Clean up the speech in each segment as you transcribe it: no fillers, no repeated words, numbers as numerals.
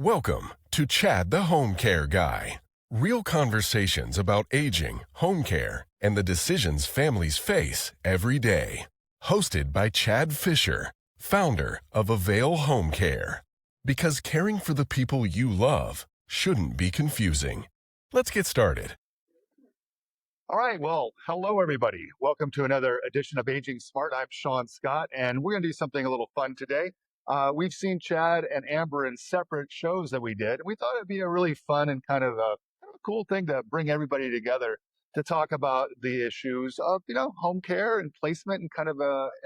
Welcome to Chad the Home Care Guy. Real conversations about aging, home care, and the decisions families face every day. Hosted by Chad Fisher, founder of Avail Home Care. Because caring for the people you love shouldn't be confusing. Let's get started. All right. Well, hello, everybody. Welcome to another edition of Aging Smart. I'm Sean Scott, and we're going to do something a little fun today. We've seen Chad and Amber in separate shows that we did. And we thought it'd be a really fun and kind of a cool thing to bring everybody together to talk about the issues of, home care and placement and kind of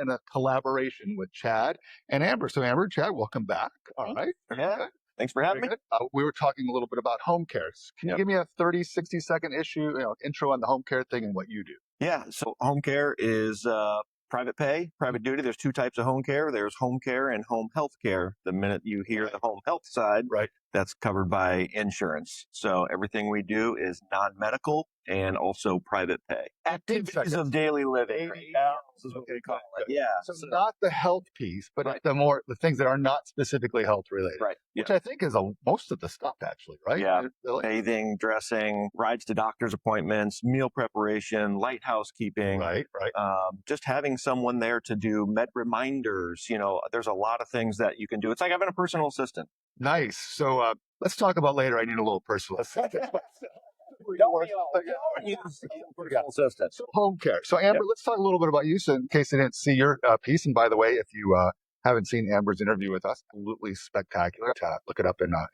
in a collaboration with Chad and Amber. So Amber, Chad, welcome back. All right. Yeah. Thanks for having me. We were talking a little bit about home care. Can you give me a 30, 60-second intro on the home care thing and what you do? Yeah. So home care is private pay, private duty. There's two types of home care. There's home care and home health care. The minute you hear the home health side, right, that's covered by insurance. So everything we do is non-medical and also private pay. Activities of daily living. This is what we call it. Yeah. So not the health piece, but right. the things that are not specifically health related. Right. Which I think is most of the stuff actually, right? Yeah. Really? Bathing, dressing, rides to doctor's appointments, meal preparation, light housekeeping. Right. Just having someone there to do med reminders. There's a lot of things that you can do. It's like having a personal assistant. Nice. So let's talk about later. I need a little personal assistant. So home care. So Amber, let's talk a little bit about you. So in case they didn't see your piece, and by the way, if you haven't seen Amber's interview with us, absolutely spectacular. Look it up in our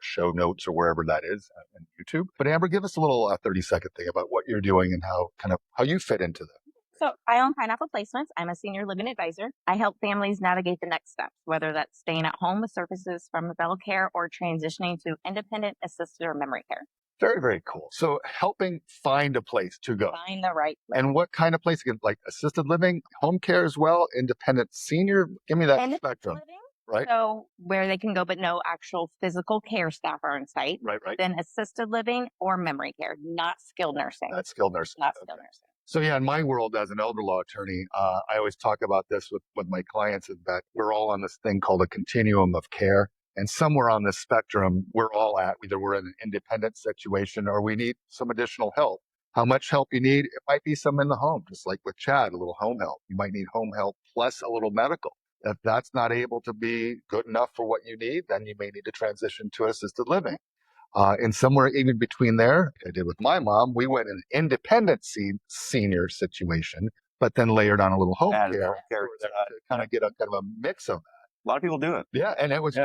show notes or wherever that is on YouTube. But Amber, give us a little 30-second thing about what you're doing and how you fit into that. So I own Pineapple Placements. I'm a senior living advisor. I help families navigate the next steps, whether that's staying at home with services from Avail Care or transitioning to independent, assisted, or memory care. Very, very cool. So helping find a place to go. Find the right place. And what kind of place? Again, like assisted living, home care as well, independent senior? Give me that spectrum. Living, right. So where they can go, but no actual physical care staff are on site. Right. Then assisted living or memory care, not skilled nursing. Not skilled nursing. Not skilled nursing. So yeah, in my world as an elder law attorney, I always talk about this with my clients is that we're all on this thing called a continuum of care. And somewhere on this spectrum, we're all at, either we're in an independent situation or we need some additional help. How much help you need? It might be some in the home, just like with Chad, a little home help. You might need home help plus a little medical. If that's not able to be good enough for what you need, then you may need to transition to assisted living. And somewhere even between there, like I did with my mom, we went in an independent senior situation, but then layered on a little home care to kind of get a mix of that. A lot of people do it. Yeah, and it worked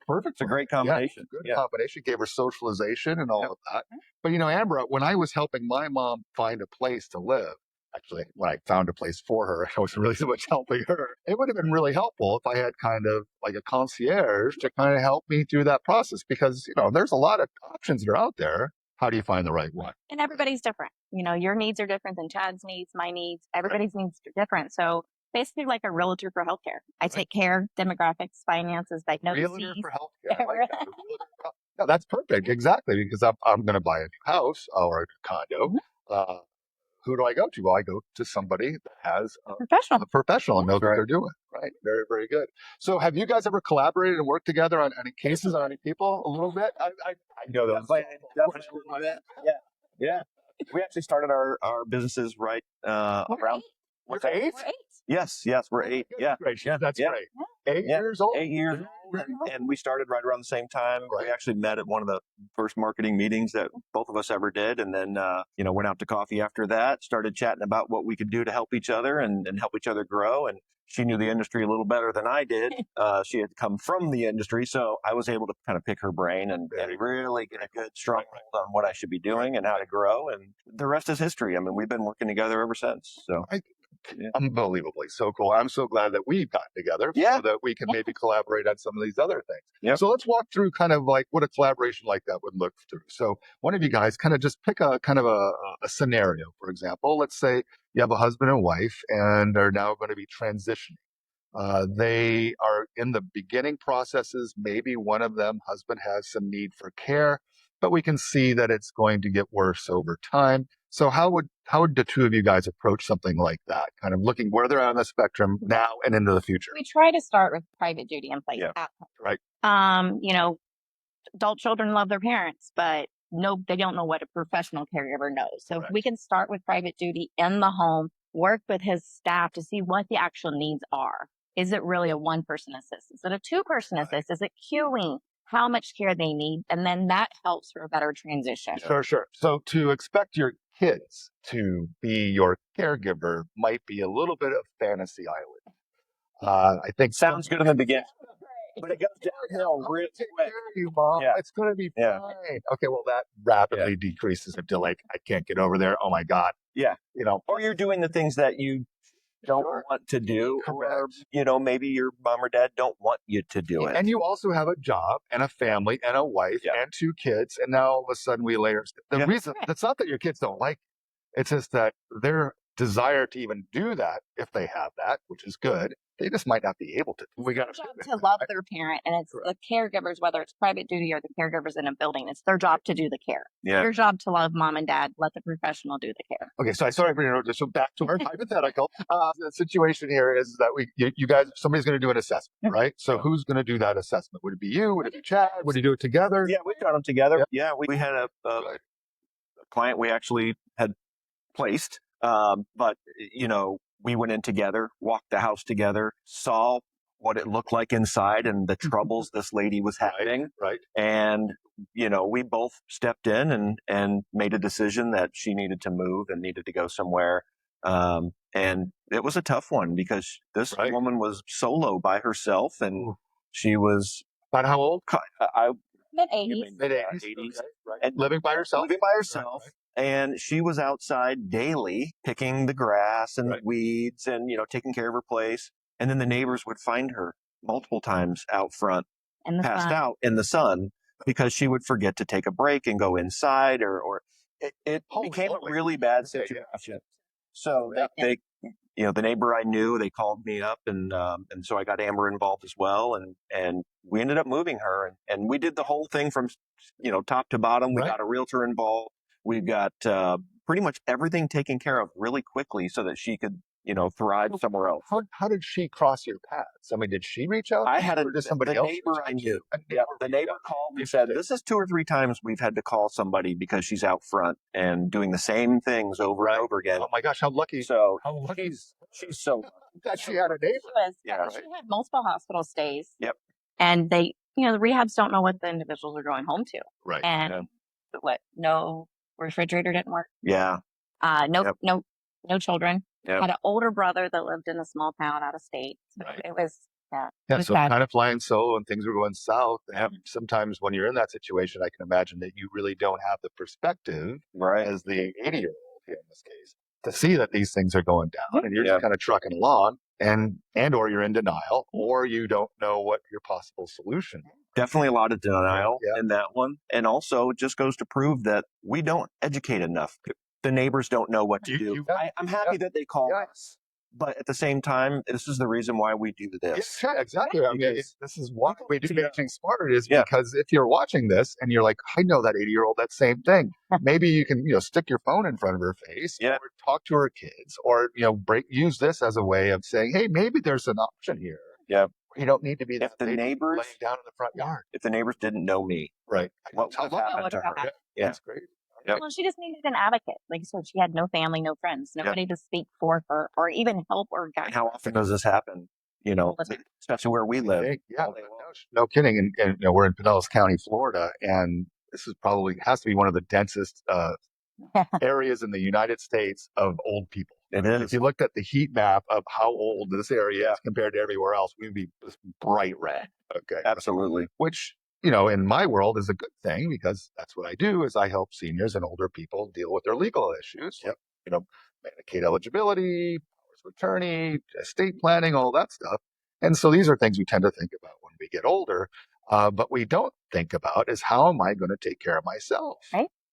perfect. It's a great combination. Yeah, good combination. Gave her socialization and all of that. But Amber, when I was helping my mom find a place to live, actually, when I found a place for her, I wasn't really so much helping her. It would have been really helpful if I had kind of like a concierge to kind of help me through that process because, there's a lot of options that are out there. How do you find the right one? And everybody's different. Your needs are different than Chad's needs, my needs. Everybody's needs are different. So basically like a realtor for healthcare. I take care, demographics, finances, diagnoses. Realtor for healthcare. Like that. No, that's perfect. Exactly. Because I'm going to buy a new house or a condo. Mm-hmm. Who do I go to? Well, I go to somebody that has a professional and knows what they're doing. Right. Very, very good. So have you guys ever collaborated and worked together on any cases, on any people a little bit? I know those. Yeah. We actually started our businesses right around. What's 8? We're 8. Yes, we're 8. Yeah. Great. Yeah, that's great. 8 years old. 8 years old. And we started right around the same time. Right. We actually met at one of the first marketing meetings that both of us ever did. And then, went out to coffee after that, started chatting about what we could do to help each other and help each other grow. And she knew the industry a little better than I did. She had come from the industry. So I was able to kind of pick her brain and really get a good, strong hold on what I should be doing and how to grow. And the rest is history. I mean, we've been working together ever since. So. Unbelievably so cool. I'm so glad that we've gotten together so that we can maybe collaborate on some of these other things. Yep. So let's walk through kind of like what a collaboration like that would look through. So one of you guys kind of just pick a kind of a scenario, for example. Let's say you have a husband and wife and are now going to be transitioning. They are in the beginning processes. Maybe one of them, husband, has some need for care, but we can see that it's going to get worse over time. So how would the two of you guys approach something like that? Kind of looking where they're on the spectrum now and into the future. We try to start with private duty in place at home. Right. adult children love their parents, but no, they don't know what a professional caregiver knows. So if we can start with private duty in the home, work with his staff to see what the actual needs are. Is it really a one-person assist? Is it a two-person assist? Is it queuing? How much care they need? And then that helps for a better transition. Sure. So to expect your kids to be your caregiver might be a little bit of fantasy island. I think Sounds good in the beginning, but it goes downhill real take quick. care of you, Mom. Yeah. It's going to be Yeah. fine. Okay, well, that rapidly decreases until like, I can't get over there. Oh my God. Yeah. You know, Or you're doing the things that you don't want to do, or correct. maybe your mom or dad don't want you to do it. And you also have a job and a family and a wife and 2 kids. And now all of a sudden we layer the reason that's not that your kids don't like it. It's just that their desire to even do that, if they have that, which is good, they just might not be able to. We got to love their parent, and it's the caregivers, whether it's private duty or the caregivers in a building, it's their job to do the care. Yeah. Your job to love mom and dad, let the professional do the care. Okay, so sorry for interrupting. So back to our hypothetical. The situation here is that you guys, somebody's going to do an assessment, right? So who's going to do that assessment? Would it be you? Would it be Chad? Would you do it together? Yeah, we've done them together. Yep. Yeah, we had a client we actually had placed, but we went in together, walked the house together, saw what it looked like inside and the troubles this lady was having. Right. And, we both stepped in and made a decision that she needed to move and needed to go somewhere. And it was a tough one because this woman was solo by herself, and she was about how old? Mid-80s. Mid-80s. Right. And living by herself. Right. And she was outside daily picking the grass and the weeds and, taking care of her place. And then the neighbors would find her multiple times out front, passed out in the sun, because she would forget to take a break and go inside, or it became a really bad situation. So they the neighbor I knew, they called me up, and so I got Amber involved as well, and we ended up moving her, and we did the whole thing from top to bottom. We got a realtor involved. We've got pretty much everything taken care of really quickly so that she could thrive somewhere else. How did she cross your paths? I mean, did she reach out? I had somebody else? Neighbor I knew. The neighbor called and said, "This is 2 or 3 times we've had to call somebody because she's out front and doing the same things over and over again." Oh my gosh, how lucky! So how lucky she's so that she had a neighbor. She had multiple hospital stays. Yep. And they, the rehabs don't know what the individuals are going home to. Right. And no refrigerator didn't work. Yeah. No children. Yep. Had an older brother that lived in a small town out of state. So it was, it was so bad. kind of flying solo and things were going south. And sometimes when you're in that situation, I can imagine that you really don't have the perspective as the 80-year-old here in this case to see that these things are going down, and you're just kind of trucking along, and or you're in denial, or you don't know what your possible solution is. Definitely a lot of denial in that one. And also it just goes to prove that we don't educate enough. The neighbors don't know what to do. I'm happy that they call us, but at the same time, this is the reason why we do this. Yeah, exactly. I mean, this is why we do Aging Smarter, is because if you're watching this and you're like, I know that 80-year-old, that same thing. Maybe you can, stick your phone in front of her face, or talk to her kids, or, use this as a way of saying, hey, maybe there's an option here. Yeah. You don't need to be if the neighbors laying down in the front yard. If the neighbors didn't know me, what would have happened to her? Yeah, that's great. Yep. Well, she just needed an advocate. Like you said, she had no family, no friends, nobody to speak for her or even help or guide. And how often does this happen? Especially where we live. No kidding. And we're in Pinellas County, Florida, and this is probably has to be one of the densest areas in the United States of old people. It is. If you looked at the heat map of how old this area is compared to everywhere else, we'd be bright red. Okay. Absolutely. Which, in my world is a good thing, because that's what I do, is I help seniors and older people deal with their legal issues. Medicaid eligibility, powers of attorney, estate planning, all that stuff. And so these are things we tend to think about when we get older. But we don't think about is, how am I going to take care of myself?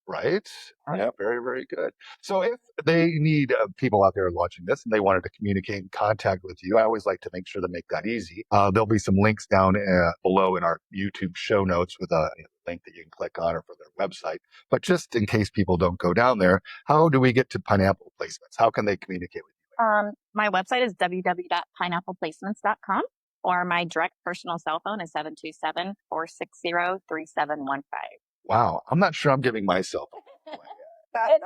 Right? Yep. Very, very good. So if they need people out there watching this and they wanted to communicate and contact with you, I always like to make sure to make that easy. There'll be some links down below in our YouTube show notes with a link that you can click on, or for their website. But just in case people don't go down there, how do we get to Pineapple Placements? How can they communicate with you? My website is www.pineappleplacements.com. Or my direct personal cell phone is 727-460-3715. Wow. I'm not sure I'm giving myself. That's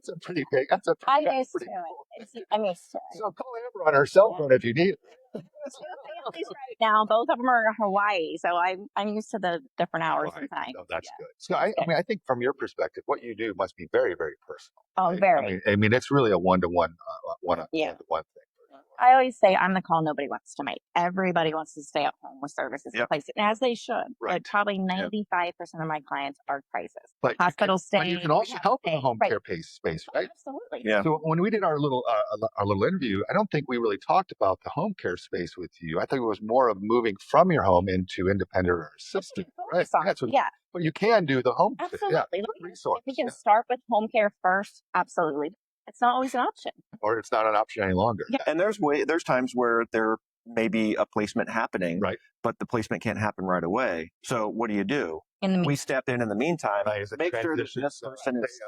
a pretty big. I'm used to pretty cool. it. I'm used to it. So call Amber on her cell phone if you need it. Two families right now. Both of them are in Hawaii, so I'm used to the different hours and times. Oh, that's good. So I mean, I think from your perspective, what you do must be very, very personal. Oh, Right? very. I mean, it's really a one-to-one, Yeah. one-to-one thing. I always say I'm the call nobody wants to make. Everybody wants to stay at home with services in Yep. place, and as they should. Right. But probably 95% of my clients are crisis. But Hospital stay. But you can also help in the home care space, right? Absolutely. Yeah. So when we did our little interview, I don't think we really talked about the home care space with you. I think it was more of moving from your home into independent or assisted, right? Yeah. But you can do the home. Absolutely. Yeah. If Resource. we can start with home care first, absolutely. It's not always an option. Or it's not an option any longer. Yeah. And there's times where there may be a placement happening, Right. but the placement can't happen right away. So what do? In the We step in the meantime, As a make sure that transition, this person is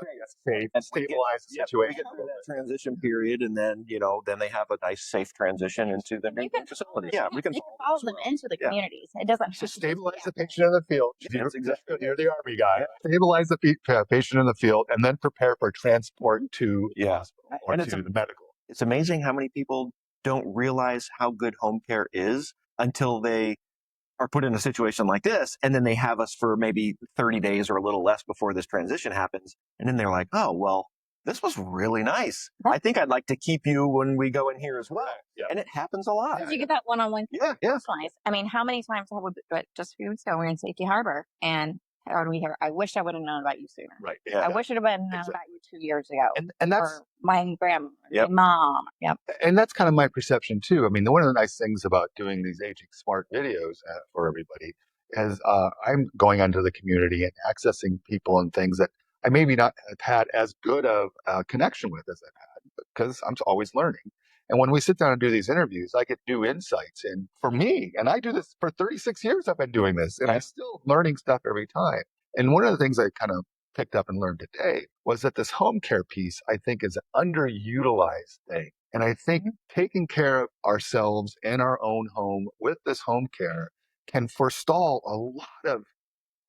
safe, and stabilize the we situation. get through that transition period, and then then they have a nice, safe transition into the new facility. Yeah, we can you can follow them into the communities. It doesn't Just stabilize the patient in the field. Yes, exactly. You're the Army guy. Stabilize the patient in the field and then prepare for transport to the hospital or And to the medical. It's amazing how many people don't realize how good home care is until they are put in a situation like this, and then they have us for maybe 30 days or a little less before this transition happens. And then they're like, oh, well, this was really nice. I think I'd like to keep you when we go in here as well. Yeah. And it happens a lot. Did you get that one-on-one? Yeah. Personalized. I mean, how many times have we, but just a few weeks ago, we were in Safety Harbor, and how do we hear, I wish I would have known about you sooner. Right. I wish I would have known about you 2 years ago. And that's or my grandma, my mom. Yep. And that's kind of my perception too. I mean, one of the nice things about doing these Aging Smart videos for everybody is I'm going onto the community and accessing people and things that I maybe not have had as good of a connection with as I've had because I'm always learning. And when we sit down and do these interviews, I get new insights. And for me, and I do this for 36 years, I've been doing this, and I'm still learning stuff every time. And one of the things I kind of picked up and learned today was that this home care piece, I think, is an underutilized thing. And I think taking care of ourselves in our own home with this home care can forestall a lot of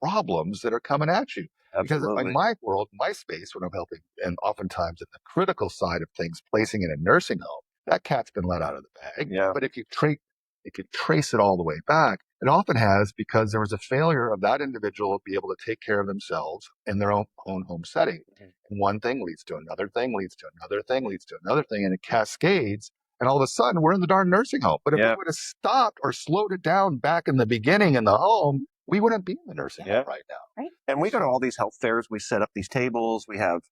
problems that are coming at you. Absolutely. Because in my world, my space, when I'm helping, and oftentimes at the critical side of things, placing in a nursing home, that cat's been let out of the bag. Yeah. But if you trace it all the way back, it often has because there was a failure of that individual to be able to take care of themselves in their own home setting. And one thing leads to another thing, leads to another thing, leads to another thing, and it cascades. And all of a sudden, we're in the darn nursing home. But if we would have stopped or slowed it down back in the beginning in the home, we wouldn't be in the nursing home right now. Right. And we go to all these health fairs. We set up these tables. We have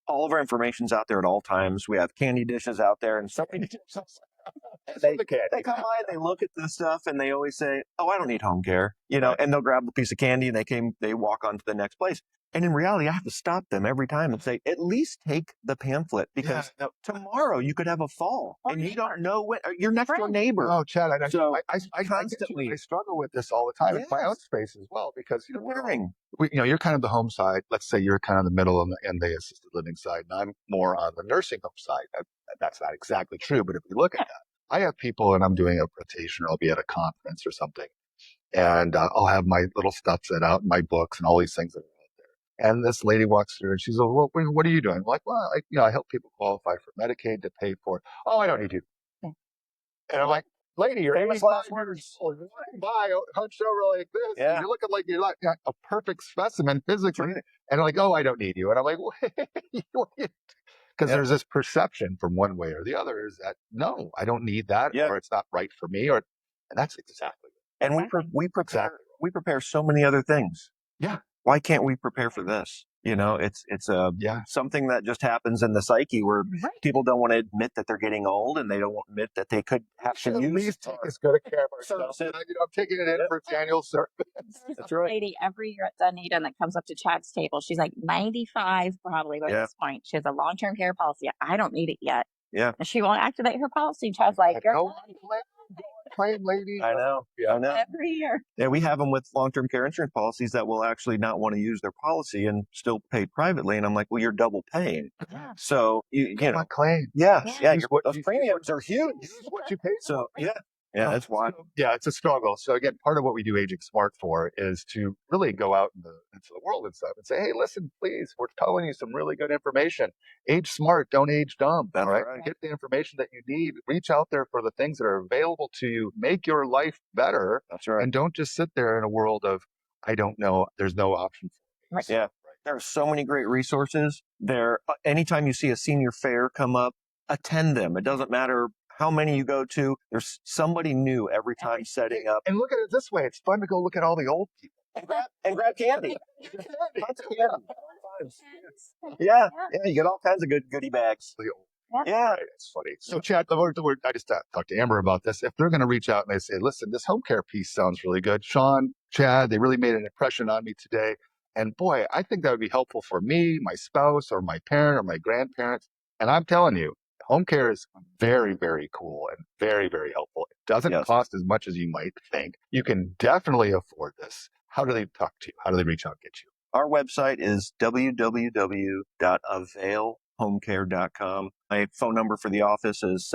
all of our information's out there at all times. We have candy dishes out there, and somebody they come by, they look at this stuff, and they always say, "Oh, I don't need home care," and they'll grab a piece of candy and they walk on to the next place. And in reality, I have to stop them every time and say, at least take the pamphlet because tomorrow you could have a fall and you don't know when your next door neighbor. Oh, Chad, I Constantly. I struggle with this all the time in my own space as well because you're kind of the home side. Let's say you're kind of the middle and the assisted living side, and I'm more on the nursing home side. That's not exactly true, but if we look at that, I have people, and I'm doing a rotation, or I'll be at a conference or something, and I'll have my little stuff set out, my books, and all these things that are out there. And this lady walks through, and she's like, "Well, what are you doing?" I'm like, "Well, I help people qualify for Medicaid to pay for it." "Oh, I don't need you." And I'm like, "Lady, you're Famous 85 last words. years old. You're walking by, hunched over like this. Yeah. And you're looking like you're like a perfect specimen physically." And they're like, "Oh, I don't need you." And I'm like, "Wait." Because there's this perception from one way or the other is that, no, I don't need that, or it's not right for me, and that's exactly it. And we prepare so many other things. Yeah. Why can't we prepare for this? It's something that just happens in the psyche where people don't want to admit that they're getting old, and they don't want to admit that they could have to use. At least take as good a care of ourselves. I'm taking it in for annual service. There's a lady every year at Dunedin that comes up to Chad's table. She's like 95 probably by this point. She has a long-term care policy. I don't need it yet. Yeah. And she won't activate her policy. Chad's like, claim, lady. I know. Yeah. I know. Every year. Yeah, we have them with long-term care insurance policies that will actually not want to use their policy and still pay privately. And I'm like, well, you're double paying. Yeah. So you Come know, on, claim. yeah, Yeah. those premiums are huge. Use what you pay. So yeah, that's why. So, yeah, it's a struggle. So again, part of what we do Aging Smart for is to really go out into the world and stuff and say, hey, listen, please, we're telling you some really good information. Age smart, don't age dumb. That's all right? right. Get the information that you need. Reach out there for the things that are available to you. Make your life better. That's right. And don't just sit there in a world of, I don't know, there's no option. Right. Yeah. There are so many great resources there. Anytime you see a senior fair come up, attend them. It doesn't matter how many you go to. There's somebody new every time setting up. And look at it this way. It's fun to go look at all the old people. And grab candy. Lots of candy. Yeah, you get all kinds of good goodie bags. Yeah. Right, it's funny. So, Chad, I just talked to Amber about this. If they're going to reach out and they say, listen, this home care piece sounds really good. Sean, Chad, they really made an impression on me today. And boy, I think that would be helpful for me, my spouse, or my parent, or my grandparents. And I'm telling you, home care is very, very cool and very, very helpful. It doesn't cost as much as you might think. You can definitely afford this. How do they talk to you? How do they reach out and get you? Our website is www.availhomecare.com. My phone number for the office is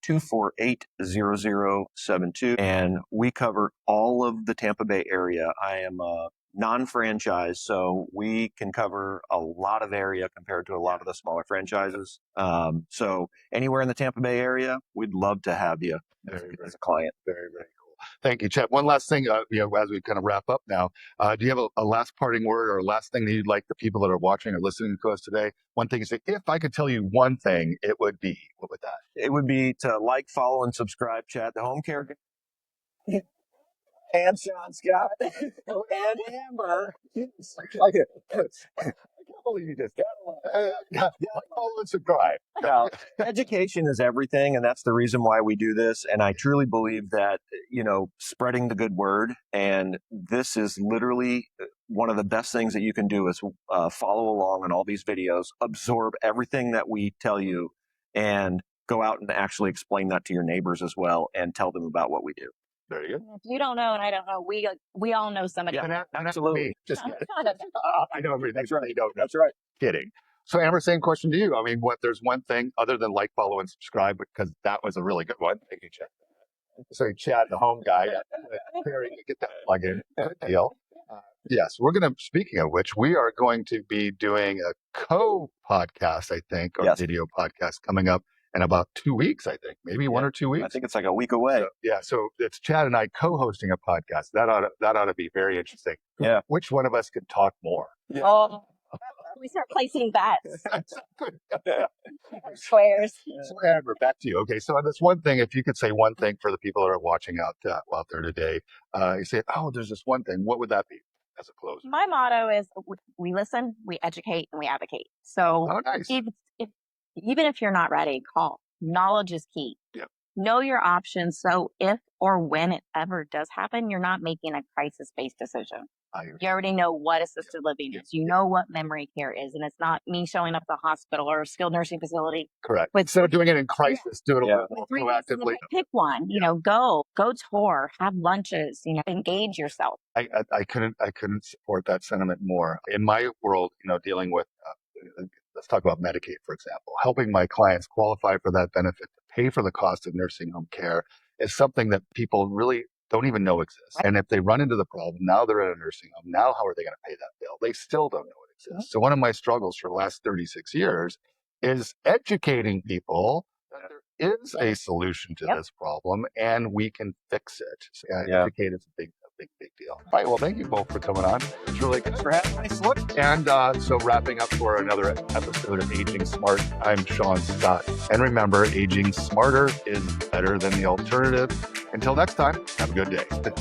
727-248-0072. And we cover all of the Tampa Bay area. I am a non-franchise, so we can cover a lot of area compared to a lot of the smaller franchises. So anywhere in the Tampa Bay area, we'd love to have you as a client. Very, very cool. Thank you, Chad. One last thing, as we kind of wrap up now, do you have a last parting word or a last thing that you'd like the people that are watching or listening to us today? One thing is, if I could tell you one thing, it would be, what would that? It would be to like, follow, and subscribe, Chad, the home care. And Sean Scott and Amber. I can't believe you just follow and subscribe. Now, education is everything, and that's the reason why we do this. And I truly believe that, spreading the good word, and this is literally one of the best things that you can do is follow along on all these videos, absorb everything that we tell you, and go out and actually explain that to your neighbors as well, and tell them about what we do. Very good. If you don't know and I don't know, we all know somebody. Yeah, absolutely. Just I know everything. That's right. You don't know. That's right. Kidding. So, Amber, same question to you. I mean, there's one thing other than like, follow, and subscribe, because that was a really good one. Thank you, Chad. So, Chad, the home guy, get that plug in. Good deal. Yes, speaking of which, we are going to be doing a co-podcast, I think, or video podcast coming up in about 2 weeks, I think, maybe 1 or 2 weeks. I think it's like a week away. So it's Chad and I co-hosting a podcast. That ought to be very interesting. Yeah. Which one of us could talk more? Yeah. Oh, we start placing bets. Squares. So, Amber, back to you. Okay, so on this one thing, if you could say one thing for the people that are watching out there today, you say, oh, there's this one thing. What would that be as a closer? My motto is we listen, we educate, and we advocate. So nice. Even if you're not ready, call. Knowledge is key. Yep. Know your options. So if or when it ever does happen, you're not making a crisis-based decision. You already know what assisted living is. You know what memory care is. And it's not me showing up at the hospital or a skilled nursing facility. Correct. Instead of doing it in crisis, do it a little more proactively. Pick one, go tour, have lunches, engage yourself. I couldn't support that sentiment more. In my world, dealing with, let's talk about Medicaid, for example, helping my clients qualify for that benefit to pay for the cost of nursing home care is something that people really don't even know exists. Right. And if they run into the problem, now they're at a nursing home. Now, how are they going to pay that bill? They still don't know it exists. So one of my struggles for the last 36 years is educating people that there is a solution to this problem and we can fix it. So educate is a big deal. All right. Well, thank you both for coming on. It's really good for having me. And so wrapping up for another episode of Aging Smart, I'm Sean Scott. And remember, aging smarter is better than the alternative. Until next time, have a good day.